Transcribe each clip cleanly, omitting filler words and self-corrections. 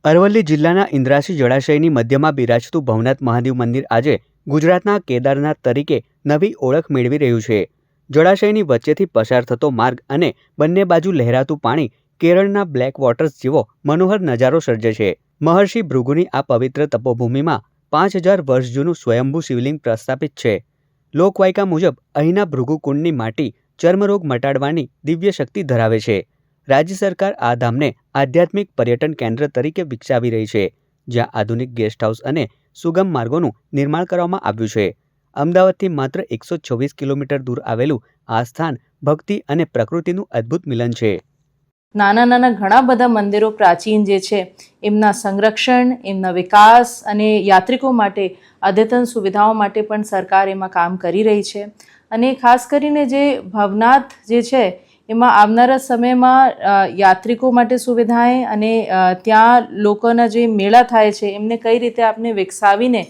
અરવલ્લી જિલ્લાના ઇન્દ્રાસી જળાશયની મધ્યમાં બિરાજતું ભવનાથ મહાદેવ મંદિર આજે ગુજરાતના કેદારનાથ તરીકે નવી ઓળખ મેળવી રહ્યું છે। જળાશયની વચ્ચેથી પસાર થતો માર્ગ અને બંને બાજુ લહેરાતું પાણી કેરળના બ્લેક વોટર્સ જેવો મનોહર નજારો સર્જે છે। મહર્ષિ ભૃગુની આ પવિત્ર તપોભૂમિમાં 5000 વર્ષ જૂનું સ્વયંભૂ શિવલિંગ પ્રસ્થાપિત છે। લોકવાયકા મુજબ અહીંના ભૃગુકુંડની માટી ચર્મરોગ મટાડવાની દિવ્ય શક્તિ ધરાવે છે। રાજ્ય સરકાર આ ધામને આધ્યાત્મિક પર્યટન કેન્દ્ર તરીકે વિકસાવી રહી છે, જ્યાં આધુનિક ગેસ્ટ હાઉસ અને સુગમ માર્ગોનું નિર્માણ કરવામાં આવ્યું છે। અમદાવાદથી માત્ર 126 કિલોમીટર દૂર આવેલું આ સ્થાન ભક્તિ અને પ્રકૃતિનું અદ્ભુત મિલન છે। નાના નાના ઘણા બધા મંદિરો પ્રાચીન જે છે એમના સંરક્ષણ, એમના વિકાસ અને યાત્રિકો માટે અદ્યતન સુવિધાઓ માટે પણ સરકાર એમાં કામ કરી રહી છે। અને ખાસ કરીને જે ભવનાથ જે છે એમાં આવનારા સમયમાં યાત્રિકો માટે સુવિધાએ અને ત્યાં લોકોના જે મેળા થાય છે એમને કઈ રીતે આપણે વિકસાવીને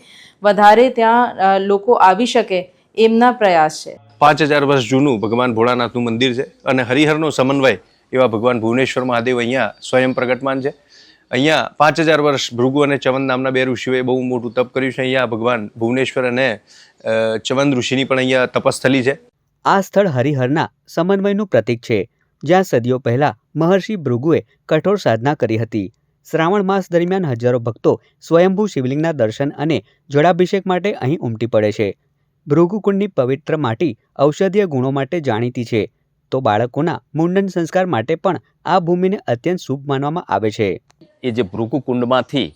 વધારે ત્યાં લોકો આવી શકે એમના પ્રયાસ છે। 5000 વર્ષ જૂનું ભગવાન ભોળાનાથનું મંદિર છે અને હરિહરનો સમન્વય એવા ભગવાન ભુવનેશ્વર મહાદેવ અહીંયા સ્વયં પ્રગટમાન છે। અહીંયા 5000 વર્ષ ભૃગુ અને ચવન નામના બે ઋષિઓએ બહુ મોટું તપ કર્યું છે। અહીંયા ભગવાન ભુવનેશ્વર અને ચવન ઋષિની પણ અહીંયા તપસ્થલી છે। આ સ્થળ હરિહરના સમન્વયનું પ્રતીક છે, જ્યાં સદીઓ પહેલા મહર્ષિ ભૃગુએ કઠોર સાધના કરી હતી। શ્રાવણ માસ દરમિયાન હજારો ભક્તો સ્વયંભૂ શિવલિંગના દર્શન અને જળાભિષેક માટે અહીં ઉમટી પડે છે। ભૃગુકુંડની પવિત્ર માટી ઔષધીય ગુણો માટે જાણીતી છે, તો બાળકોના મુંડન સંસ્કાર માટે પણ આ ભૂમિને અત્યંત શુભ માનવામાં આવે છે। એ જે ભૃગુકુંડમાંથી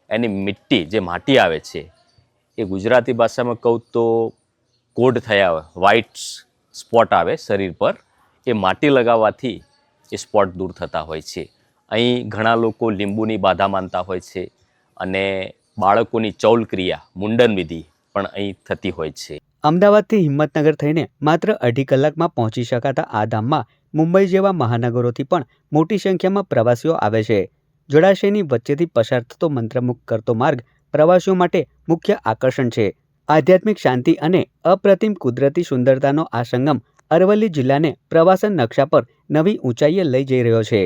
એની મિટ્ટી જે માટી આવે છે એ ગુજરાતી ભાષામાં કહું તો કોડ થયા હોય, વ્હાઇટ સ્પોટ આવે શરીર પર, એ માટી લગાવવાથી એ સ્પોટ દૂર થતા હોય છે। અહીં ઘણા લોકો લીંબુની બાધા માનતા હોય છે અને બાળકોની ચૌલ ક્રિયા, મુંડન વિધિ પણ અહીં થતી હોય છે। અમદાવાદથી હિંમતનગર થઈને માત્ર 2.5 કલાકમાં પહોંચી શકાતા આ ધામમાં મુંબઈ જેવા મહાનગરોથી પણ મોટી સંખ્યામાં પ્રવાસીઓ આવે છે। જળાશયની વચ્ચેથી પસાર થતો મંત્રમુગ્ધ કરતો માર્ગ પ્રવાસીઓ માટે મુખ્ય આકર્ષણ છે। આધ્યાત્મિક શાંતિ અને અપ્રતિમ કુદરતી સુંદરતાનો આ સંગમ અરવલ્લી જિલ્લાને પ્રવાસન નકશા પર નવી ઊંચાઈએ લઈ જઈ રહ્યો છે।